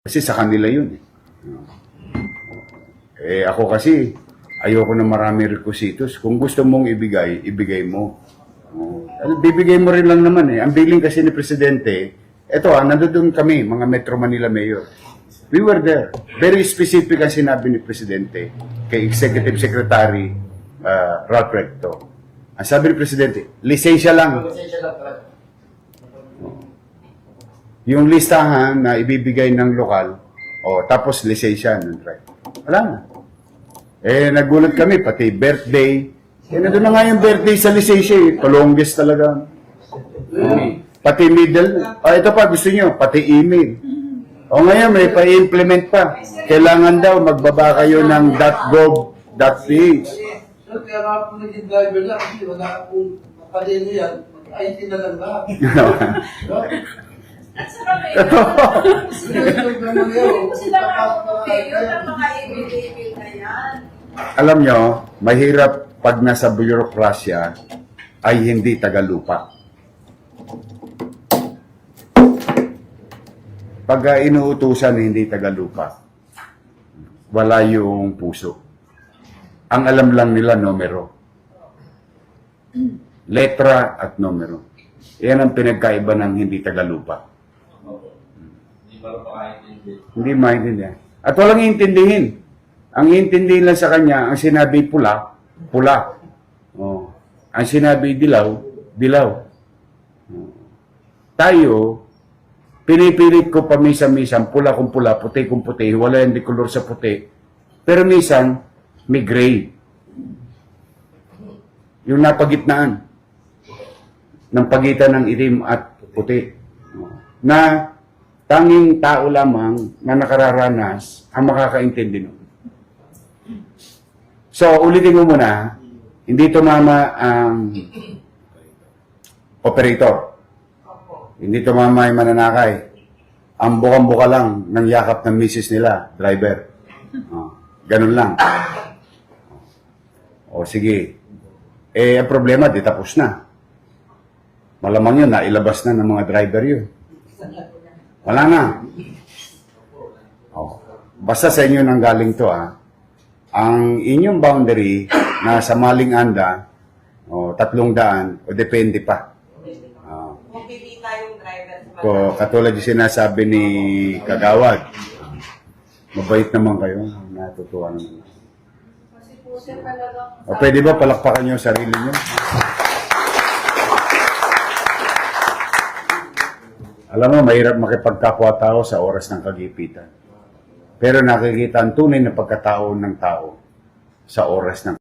Kasi sa kanila yun eh. Ako kasi, ayoko na marami requisitos. Kung gusto mong ibigay, ibigay mo. Bibigay mo rin lang naman eh. Ang billing kasi ni Presidente, nandoon kami, mga Metro Manila Mayor. We were there. Very specific ang sinabi ni Presidente kay Executive Secretary Ralph Recto. Ang sabi ni Presidente, lisensya lang. Yung listahan na ibibigay ng lokal, tapos lisensya. Wala na. Nagulat kami, pati birthday. Nandun na nga yung birthday sa lisensya eh. Palongges talaga. Pati middle. Ito pa, gusto nyo, pati email. Ngayon, may pa-implement pa. Kailangan daw, magbaba kayo ng .gov.ph. So, kaya nga po naging driver lang kasi wala akong palino yan. IT na lang lahat. Alam nyo, mahirap pag nasa bureaucracia ay hindi tagalupa. Pag inuutusan hindi tagalupa, wala yung puso. Ang alam lang nila, numero. Letra at numero. Yan ang pinagkaiba ng hindi tagalupa. Hindi maintindihan. At walang intindihin. Ang intindihin lang sa kanya, ang sinabi pula, pula. Ang sinabi dilaw, dilaw. Tayo, pinipilit ko pa minsan-minsan, pula kung pula, puti kung puti, wala yung dikolor sa puti. Pero minsan, may gray. Yung napagitnaan ng pagitan ng itim at puti. Na tanging tao lamang na nakararanas ang makakaintindi nun. So, ulitin mo muna, hindi tumama ang operator. Hindi tumama yung mananakay. Ang bukang-buka lang ng yakap ng misis nila, driver. Ganun lang. Sige. Ang problema, di tapos na. Malamang yun, nailabas na ng mga driver yun. Wala na. Basta sa inyo nang galing to, ang inyong boundary na sa Maling Anda, 300, depende pa. Kung pipita yung driver. Katulad yung sinasabi ni Kagawad, mabait naman kayo, natutuwa naman. Kasi po sir talagang... Pwede ba palakpakan nyo sarili nyo? Alam mo, mahirap makipagkapwa-tao sa oras ng kagipitan. Pero nakikita ang tunay na pagkatao ng tao sa oras ng